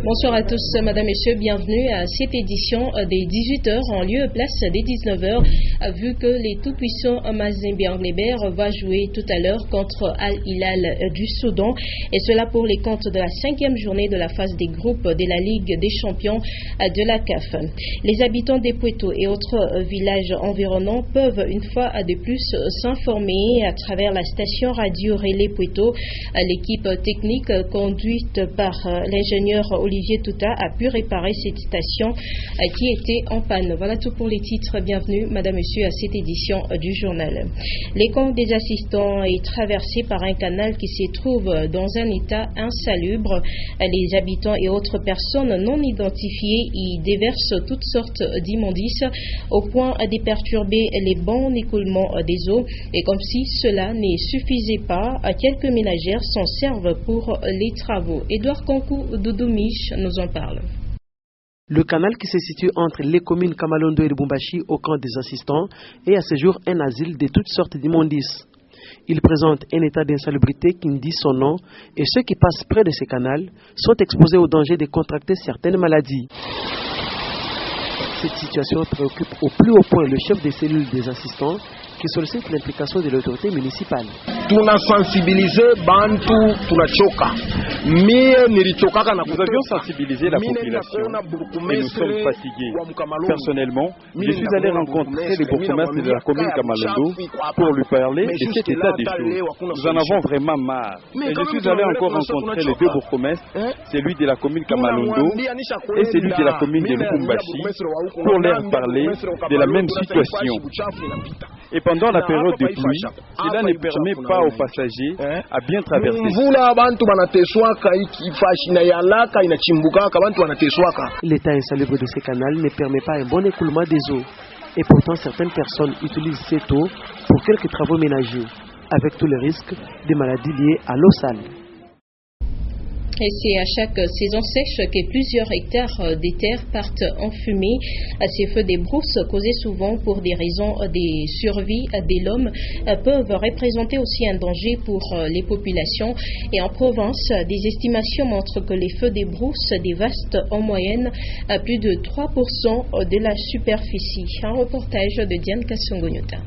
Bonsoir à tous, madame, messieurs, bienvenue à cette édition des 18h en lieu et place des 19h, vu que les tout-puissants Mazembe Anglebert va jouer tout à l'heure contre Al Hilal du Soudan, et cela pour les comptes de la 5e journée de la phase des groupes de la Ligue des champions de la CAF. Les habitants des Pueto et autres villages environnants peuvent une fois de plus s'informer à travers la station radio Relais Pueto. L'équipe technique conduite par l'ingénieur Olivier Touta a pu réparer cette station qui était en panne. Voilà tout pour les titres. Bienvenue, madame, monsieur, à cette édition du journal. Les camps des assistants est traversé par un canal qui se trouve dans un état insalubre. Les habitants et autres personnes non identifiées y déversent toutes sortes d'immondices au point de perturber les bons écoulements des eaux. Et comme si cela ne suffisait pas, quelques ménagères s'en servent pour les travaux. Édouard Kankou Doudoumich nous en parle. Le canal qui se situe entre les communes Kamalondo et Lubumbashi au camp des assistants est à ce jour un asile de toutes sortes d'immondices. Il présente un état d'insalubrité qui dit son nom et ceux qui passent près de ce canal sont exposés au danger de contracter certaines maladies. Cette situation préoccupe au plus haut point le chef des cellules des assistants qui sollicite l'implication de l'autorité municipale. Nous avions sensibilisé la population et nous sommes fatigués. Personnellement, je suis allé rencontrer le bourgmestre de la commune Kamalondo pour lui parler de cet état des choses. Nous en avons vraiment marre. Et je suis allé encore rencontrer les deux bourgmestres, celui de la commune Kamalondo et celui de la commune de Lubumbashi, pour leur parler de la même situation. Et pendant la période de pluie, cela ne permet pas aux passagers à bien traverser. L'état insalubre de ces canals ne permet pas un bon écoulement des eaux. Et pourtant, certaines personnes utilisent cette eau pour quelques travaux ménagers, avec tous les risques de maladies liées à l'eau sale. Et c'est à chaque saison sèche que plusieurs hectares des terres partent en fumée. Ces feux des brousses, causés souvent pour des raisons de survie de l'homme, peuvent représenter aussi un danger pour les populations. Et en province, des estimations montrent que les feux des brousses dévastent en moyenne plus de 3% de la superficie. Un reportage de Diane Kassongonyota.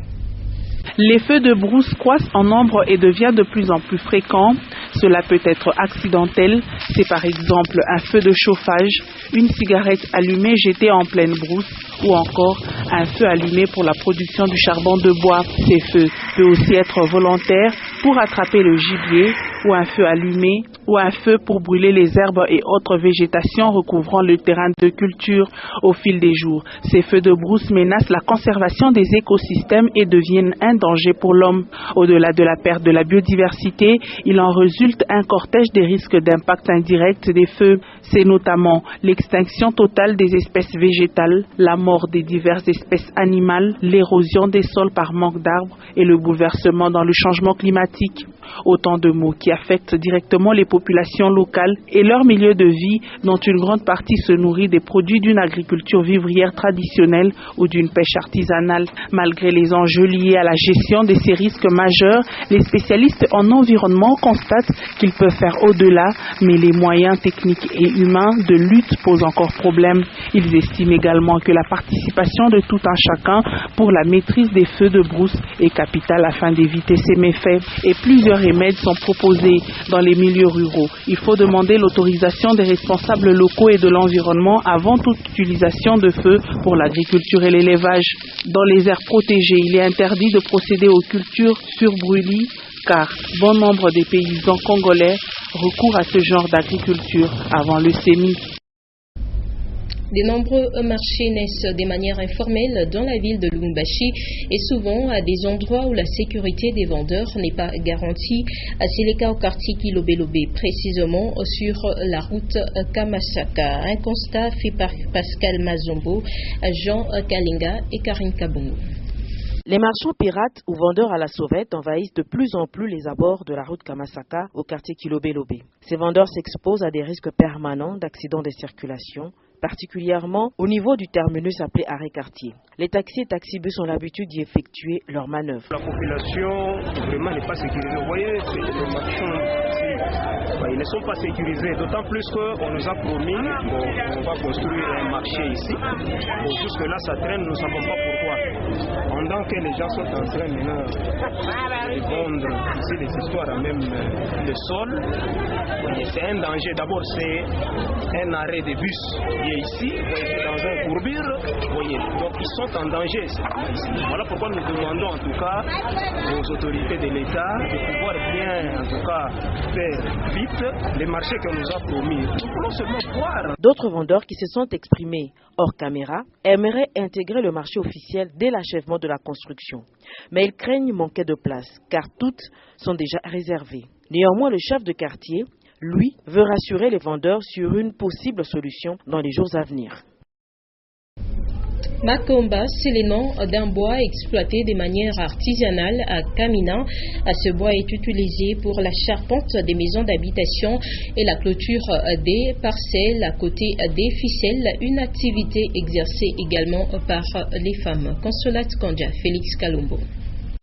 Les feux de brousse croissent en nombre et deviennent de plus en plus fréquents. Cela peut être accidentel. C'est par exemple un feu de chauffage, une cigarette allumée jetée en pleine brousse ou encore un feu allumé pour la production du charbon de bois. Ces feux peuvent aussi être volontaires pour attraper le gibier ou un feu allumé ou un feu pour brûler les herbes et autres végétations recouvrant le terrain de culture. Au fil des jours, ces feux de brousse menacent la conservation des écosystèmes et deviennent un danger pour l'homme. Au-delà de la perte de la biodiversité, il en résulte un cortège des risques d'impact indirect des feux. C'est notamment l'extinction totale des espèces végétales, la mort des diverses espèces animales, l'érosion des sols par manque d'arbres et le bouleversement dans le changement climatique. Autant de maux qui affectent directement les populations locales et leur milieu de vie, dont une grande partie se nourrit des produits d'une agriculture vivrière traditionnelle ou d'une pêche artisanale. Malgré les enjeux liés à la gestion de ces risques majeurs, les spécialistes en environnement constatent qu'ils peuvent faire au-delà, mais les moyens techniques et humains de lutte posent encore problème. Ils estiment également que la participation de tout un chacun pour la maîtrise des feux de brousse est capitale afin d'éviter ces méfaits. Et plusieurs remèdes sont proposés dans les milieux ruraux. Il faut demander l'autorisation des responsables locaux et de l'environnement avant toute utilisation de feu pour l'agriculture et l'élevage. Dans les aires protégées, il est interdit de procéder aux cultures sur brûlis car bon nombre des paysans congolais recourent à ce genre d'agriculture avant le semis. De nombreux marchés naissent de manière informelle dans la ville de Lubumbashi et souvent à des endroits où la sécurité des vendeurs n'est pas garantie. C'est le cas au quartier Kilobé-Lobé, précisément sur la route Kamasaka. Un constat fait par Pascal Mazombo, Jean Kalinga et Karine Kabongo. Les marchands pirates ou vendeurs à la sauvette envahissent de plus en plus les abords de la route Kamasaka au quartier Kilobé-Lobé. Ces vendeurs s'exposent à des risques permanents d'accidents de circulation, particulièrement au niveau du terminus appelé arrêt-quartier. Les taxis et taxibus ont l'habitude d'y effectuer leurs manœuvres. La population vraiment n'est pas sécurisée. Vous voyez, les marchands Ils ne sont pas sécurisés, d'autant plus qu'on nous a promis qu'on va construire un marché ici. Jusque-là, ça traîne, nous ne savons pas pourquoi. Pendant que les gens sont en train maintenant de vendre ici des histoires à même le sol, c'est un danger. D'abord, c'est un arrêt de bus qui est ici, dans un courbure. Donc, ils sont en danger ici. Voilà pourquoi nous demandons en tout cas aux autorités de l'État de pouvoir bien, en tout cas, faire vite les marchés qu'on nous a promis. Nous voulons seulement voir. D'autres vendeurs qui se sont exprimés hors caméra aimeraient intégrer le marché officiel dès l'achèvement de la construction. Mais ils craignent manquer de place, car toutes sont déjà réservées. Néanmoins, le chef de quartier, lui, veut rassurer les vendeurs sur une possible solution dans les jours à venir. Makomba, c'est le nom d'un bois exploité de manière artisanale à Kamina. Ce bois est utilisé pour la charpente des maisons d'habitation et la clôture des parcelles à côté des ficelles, une activité exercée également par les femmes. Consolate Kandja, Félix Kalumbo.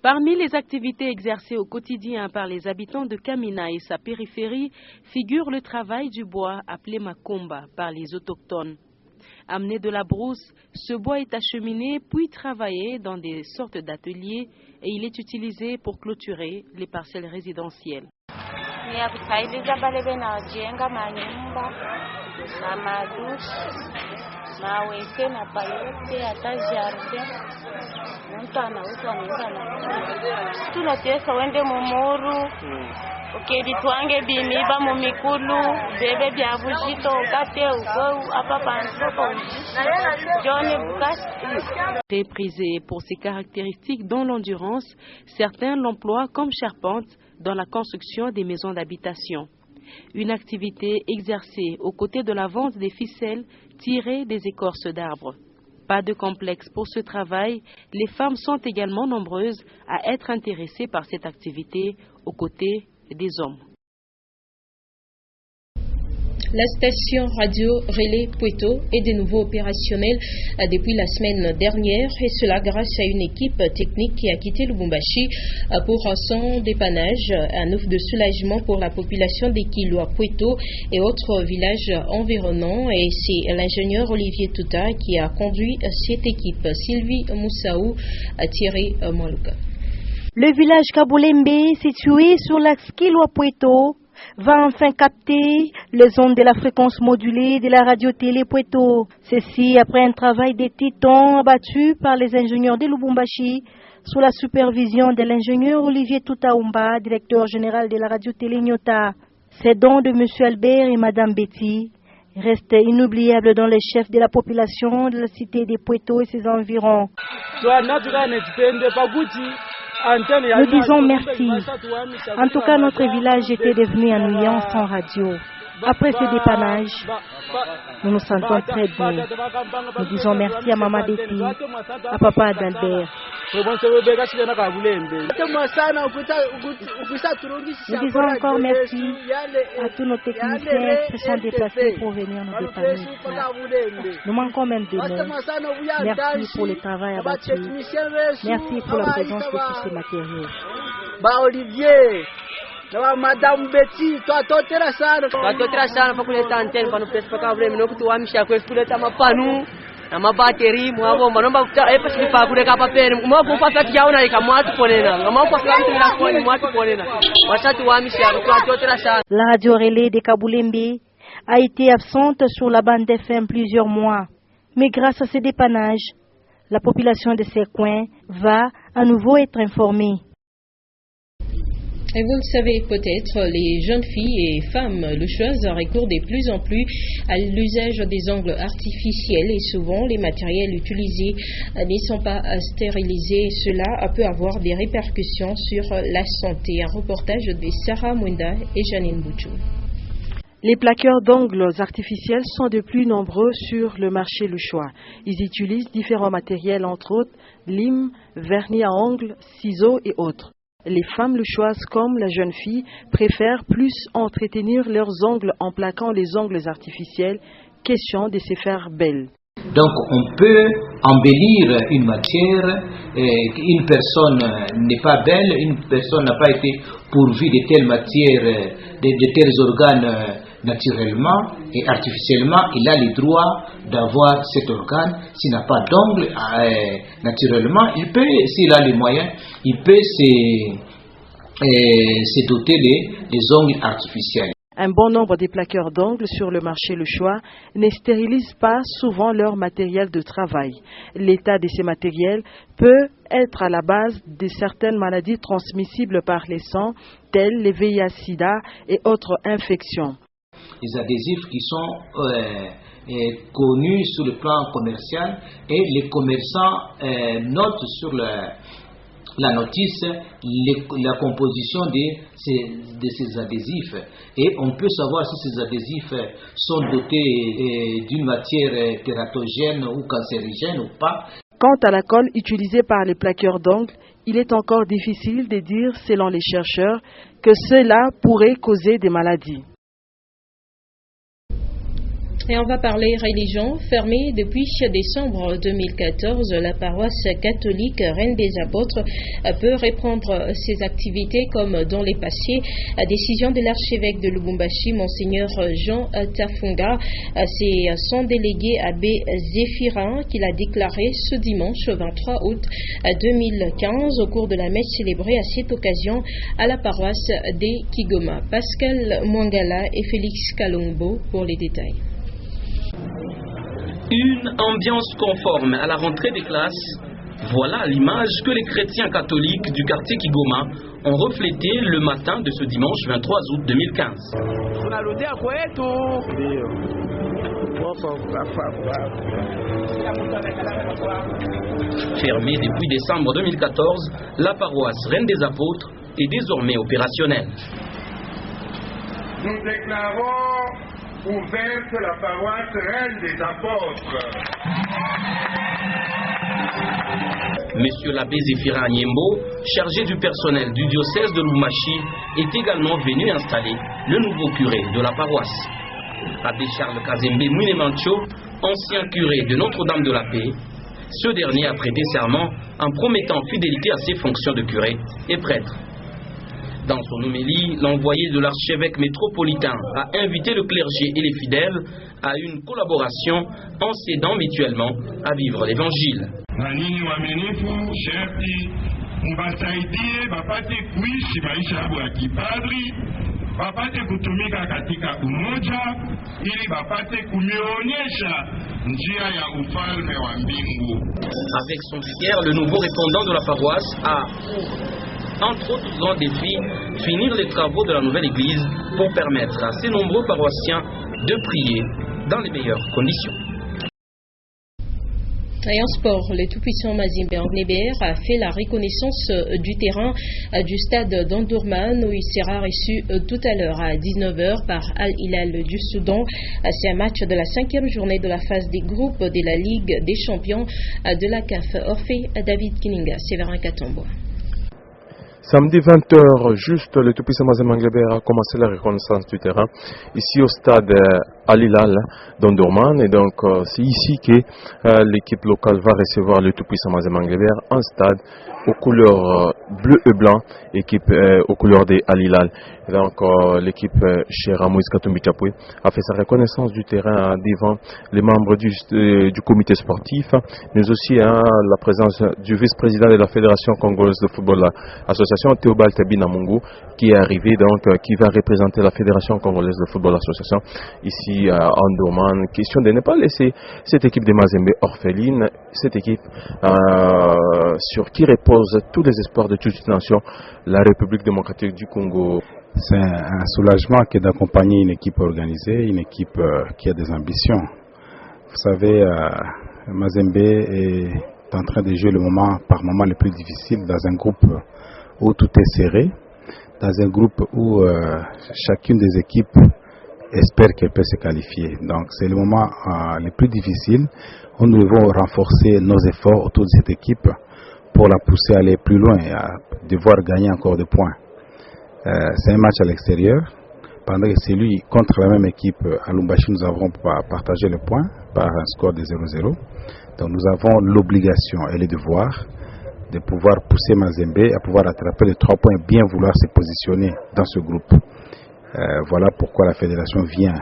Parmi les activités exercées au quotidien par les habitants de Kamina et sa périphérie figure le travail du bois appelé Makomba par les autochtones. Amené de la brousse, ce bois est acheminé puis travaillé dans des sortes d'ateliers et il est utilisé pour clôturer les parcelles résidentielles. Très prisé pour ses caractéristiques dans l'endurance, certains l'emploient comme charpente dans la construction des maisons d'habitation. Une activité exercée aux côtés de la vente des ficelles tirées des écorces d'arbres. Pas de complexe pour ce travail, les femmes sont également nombreuses à être intéressées par cette activité aux côtés des hommes. La station radio Relais Pueto est de nouveau opérationnelle depuis la semaine dernière et cela grâce à une équipe technique qui a quitté Lubumbashi pour son dépannage, un offre de soulagement pour la population des Kilwa Pueto et autres villages environnants, et c'est l'ingénieur Olivier Touta qui a conduit cette équipe. Sylvie Moussaou a tiré Moluka. Le village Kaboulembe, situé sur l'axe Kilwa Pueto, va enfin capter les ondes de la fréquence modulée de la radio-télé Pueto. Ceci après un travail de titan abattu par les ingénieurs de Lubumbashi sous la supervision de l'ingénieur Olivier Toutaoumba, directeur général de la radio-télé Nyota. Ces dons de M. Albert et Mme Betty restent inoubliables dans les chefs de la population de la cité de Pueto et ses environs. Nous disons merci. En tout cas, notre village était devenu ennuyant sans radio. Après ce dépannage, nous nous sentons très bien. Nous disons merci à Maman Betty, à Papa Adalbert. Nous disons encore merci à tous nos techniciens qui se sont déplacés pour venir nous dépanner. Nous manquons même de l'aide. Merci pour le travail abattu. Merci pour la présence de tous ces matériels. Olivier, Madame Betty, twatotera sana pa kuleta antena pano pesa paka vile mnoko tuamisha kwa kuleta mapanu na mabateri mwabo manomba epasi pa kuleka papere mwabo kwa fati yaona ikamwatu ponena ngama kwa fati na kwa mwatu ponena wasatu wamisha twatotera sana. La radio relais de Kaboulembe a été absente sur la bande FM plusieurs mois, mais grâce à ces dépannages, la population de ces coins va à nouveau être informée. Et vous le savez peut-être, les jeunes filles et femmes loucheuses recourent de plus en plus à l'usage des ongles artificiels et souvent les matériels utilisés ne sont pas stérilisés. Cela peut avoir des répercussions sur la santé. Un reportage de Sarah Mwenda et Janine Bouchou. Les plaqueurs d'ongles artificiels sont de plus nombreux sur le marché louchois. Ils utilisent différents matériels, entre autres lime, vernis à ongles, ciseaux et autres. Les femmes louchoises comme la jeune fille préfèrent plus entretenir leurs ongles en plaquant les ongles artificiels, question de se faire belles. Donc on peut embellir une matière, une personne n'est pas belle, une personne n'a pas été pourvue de telle matière, de tels organes naturellement et artificiellement, il a le droit d'avoir cet organe. S'il n'a pas d'ongles naturellement, il peut, s'il a les moyens, il peut se doter des ongles artificiels. Un bon nombre des plaqueurs d'ongles sur le marché Le Choix ne stérilisent pas souvent leur matériel de travail. L'état de ces matériels peut être à la base de certaines maladies transmissibles par les sangs, telles les VIH-Sida et autres infections. Les adhésifs qui sont connus sur le plan commercial, et les commerçants notent sur la notice la composition de ces adhésifs, et on peut savoir si ces adhésifs sont dotés d'une matière tératogène ou cancérigène ou pas. Quant à la colle utilisée par les plaqueurs d'ongles, il est encore difficile de dire, selon les chercheurs, que cela pourrait causer des maladies. Et on va parler religion. Fermée depuis décembre 2014, la paroisse catholique Reine des Apôtres peut reprendre ses activités comme dans les passés. Décision de l'archevêque de Lubumbashi, Monseigneur Jean Tafunga. C'est son délégué abbé Zéphirin qui l'a déclaré ce dimanche 23 août 2015 au cours de la messe célébrée à cette occasion à la paroisse des Kigoma. Pascal Mwangala et Félix Kalombo pour les détails. Une ambiance conforme à la rentrée des classes, voilà l'image que les chrétiens catholiques du quartier Kigoma ont reflété le matin de ce dimanche 23 août 2015. Fermée depuis décembre 2014, la paroisse Reine des Apôtres est désormais opérationnelle. Nous déclarons ouverte la paroisse Reine des Apôtres. Monsieur l'abbé Zéphirin Nyembo, chargé du personnel du diocèse de Lubumbashi, est également venu installer le nouveau curé de la paroisse. Abbé Charles Kazembe Mouinemancho, ancien curé de Notre-Dame de la Paix, ce dernier a prêté serment en promettant fidélité à ses fonctions de curé et prêtre. Dans son homélie, l'envoyé de l'archevêque métropolitain a invité le clergé et les fidèles à une collaboration en s'aidant mutuellement à vivre l'évangile. Avec son vicaire, le nouveau répondant de la paroisse a entre autres grands défis, finir les travaux de la nouvelle église pour permettre à ces nombreux paroissiens de prier dans les meilleures conditions. Et en sport, le tout-puissant Mazembe Anglebert a fait la reconnaissance du terrain du stade d'Omdurman où il sera reçu tout à l'heure à 19h par Al Hilal du Soudan. C'est un match de la 5e journée de la phase des groupes de la Ligue des champions de la CAF. Orphée David Kininga, Séverin Katombo. Samedi 20h, juste le tout-puissant Mazembe Anglebert a commencé la reconnaissance du terrain ici au stade Al Hilal d'Omdurman, et donc c'est ici que l'équipe locale va recevoir le tout-puissant Mazembe Anglebert, un stade aux couleurs bleu et blanc, équipe aux couleurs de Al Hilal. Et donc l'équipe chez Moïse Katumbi Chapoué a fait sa reconnaissance du terrain devant les membres du comité sportif, mais aussi la présence du vice-président de la Fédération congolaise de football, l'association Théobald Binamungu, qui est arrivé, donc qui va représenter la Fédération congolaise de football association ici à Omdurman. Question de ne pas laisser cette équipe de Mazembe orpheline, cette équipe sur qui repose tous les espoirs de toute une nation, la République démocratique du Congo. C'est un soulagement que d'accompagner une équipe organisée, une équipe qui a des ambitions. Vous savez, Mazembe est en train de jouer le moment par moment le plus difficile dans un groupe où tout est serré, dans un groupe où chacune des équipes espère qu'elle peut se qualifier. Donc c'est le moment le plus difficile où nous devons renforcer nos efforts autour de cette équipe pour la pousser à aller plus loin et à devoir gagner encore des points. C'est un match à l'extérieur, pendant que c'est lui contre la même équipe à Lubumbashi, nous avons partagé le point par un score de 0-0. Donc nous avons l'obligation et le devoir de pouvoir pousser Mazembe à pouvoir attraper les 3 points et bien vouloir se positionner dans ce groupe. Voilà pourquoi la fédération vient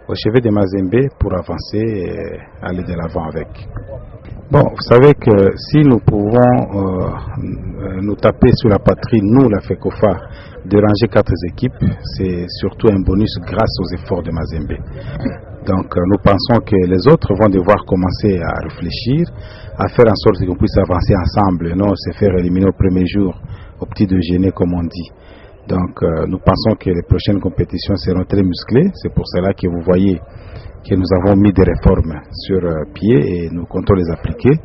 au chevet de Mazembe pour avancer et aller de l'avant avec. Bon, vous savez que si nous pouvons nous taper sur la patrie, nous, la FECOFA, de ranger 4 équipes, c'est surtout un bonus grâce aux efforts de Mazembe. Donc nous pensons que les autres vont devoir commencer à réfléchir, à faire en sorte qu'on puisse avancer ensemble, non se faire éliminer au premier jour, au petit déjeuner comme on dit. Donc nous pensons que les prochaines compétitions seront très musclées, c'est pour cela que vous voyez que nous avons mis des réformes sur pied et nous comptons les appliquer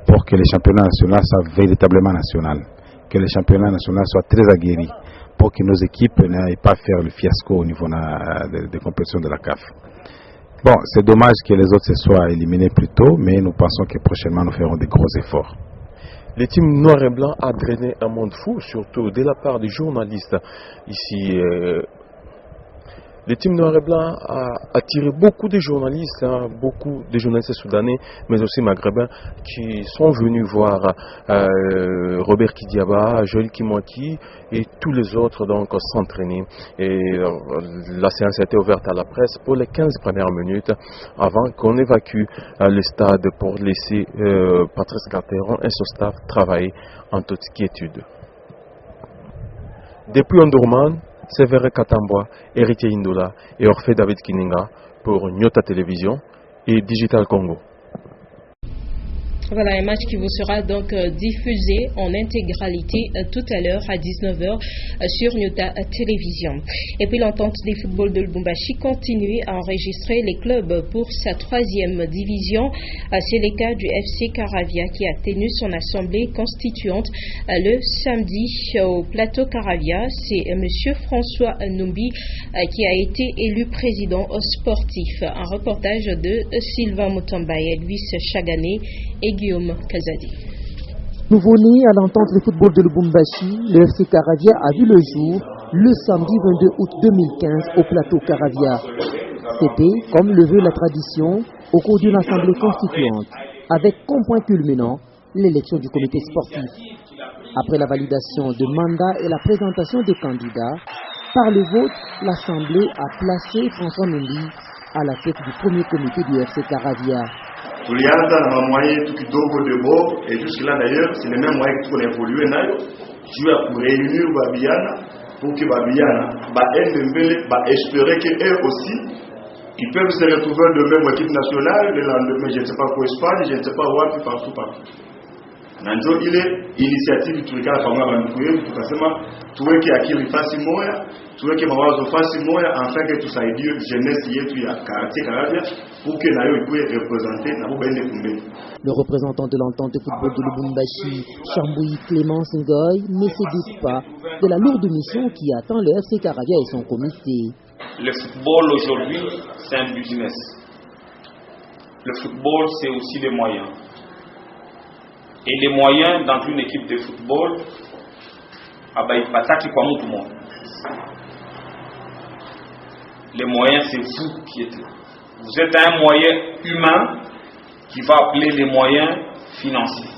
pour que les championnats nationaux soient véritablement nationaux, que les championnats nationaux soient très aguerris, pour que nos équipes n'aillent pas faire le fiasco au niveau des compétitions de la CAF. Bon, c'est dommage que les autres se soient éliminés plus tôt, mais nous pensons que prochainement nous ferons des gros efforts. Le team noir et blanc a drainé un monde fou, surtout de la part des journalistes ici. Le team noir et blanc a attiré beaucoup de journalistes, beaucoup de journalistes soudanais, mais aussi maghrébins, qui sont venus voir Robert Kidiaba, Joël Kimwaki et tous les autres donc s'entraîner. Et la séance a été ouverte à la presse pour les 15 premières minutes avant qu'on évacue le stade pour laisser Patrice Carteron et son staff travailler en toute quiétude. Depuis Ondurman, Sévère Katambwa, Héritier Indola et Orphée David Kininga pour Nyota Télévision et Digital Congo. Voilà un match qui vous sera donc diffusé en intégralité tout à l'heure à 19h sur Nyota Télévision. Et puis l'entente des footballs de Lubumbashi continue à enregistrer les clubs pour sa 3e division. C'est le cas du FC Caravia qui a tenu son assemblée constituante le samedi au plateau Caravia. C'est M. François Numbi qui a été élu président sportif. Un reportage de Sylvain Mutamba et Elvis Chagané et Guillaume Kazadi. Nouveau-né à l'entente de football de Lubumbashi, le FC Caravia a vu le jour le samedi 22 août 2015 au plateau Caravia. C'était, comme le veut la tradition, au cours d'une assemblée constituante, avec comme point culminant l'élection du comité sportif. Après la validation de mandat et la présentation des candidats, par le vote, l'assemblée a placé François Numbi à la tête du premier comité du FC Caravia. Tulianza na mamwaye tukidogo de bo et jusque-là d'ailleurs c'est les mêmes moyens qu'on a évolué nayo juu pour réunir babiana pour que babiana espérer que eux aussi ils peuvent se retrouver de même équipe nationale le lendemain je ne sais pas pour Espagne je ne sais pas où partout nanjo ile initiative tulikala pamoja na ndugu yetu tukasema tuweke akili fasi moja tuweke mawazo fasi moja afin que tusaidie jeunesse yetu ya quartier Caravia pour que nayo ikuwe représenter na bobende kumbeni. Le représentant de l'entente de football de Lubumbashi, Chambouyi Clémence Ngoy, ne se doute pas de la lourde mission qui attend le FC Caravia et son comité. Le football aujourd'hui, c'est un business. Le football, c'est aussi des moyens. Et les moyens dans une équipe de football, les moyens, c'est vous qui êtes là. Vous êtes un moyen humain qui va appeler les moyens financiers.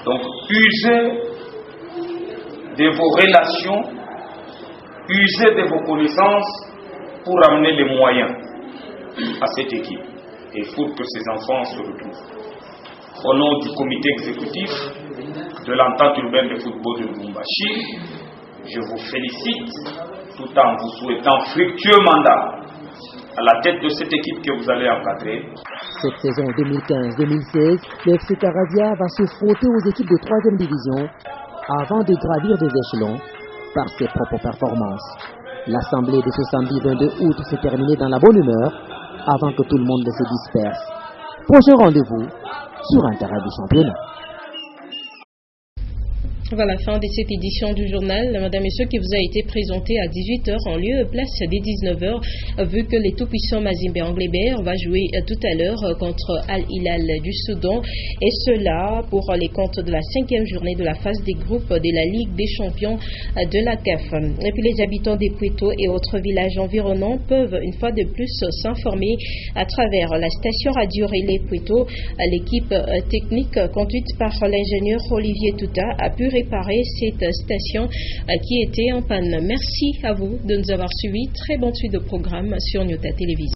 Donc, usez de vos relations, usez de vos connaissances pour amener les moyens à cette équipe et pour que ces enfants se retrouvent. Au nom du comité exécutif de l'entente urbaine de football de Lubumbashi, je vous félicite tout en vous souhaitant fructueux mandat à la tête de cette équipe que vous allez encadrer. Cette saison 2015-2016, le FC Caravia va se frotter aux équipes de 3e division avant de gravir des échelons par ses propres performances. L'assemblée de ce samedi 22 août s'est terminée dans la bonne humeur avant que tout le monde se disperse. Prochain rendez-vous sur un terrain du championnat. Voilà la fin de cette édition du journal, Madame, Messieurs, qui vous a été présentée à 18h en lieu et place des 19h, vu que les tout-puissants Mazembe Anglebert va jouer tout à l'heure contre Al Hilal du Soudan, et cela pour les comptes de la 5e journée de la phase des groupes de la Ligue des champions de la CAF. Et puis les habitants des Pueto et autres villages environnants peuvent une fois de plus s'informer à travers la station radio Relais Pueto. L'équipe technique conduite par l'ingénieur Olivier Touta a pu réparer cette station qui était en panne. Merci à vous de nous avoir suivis. Très bonne suite de programme sur Nyota Télévision.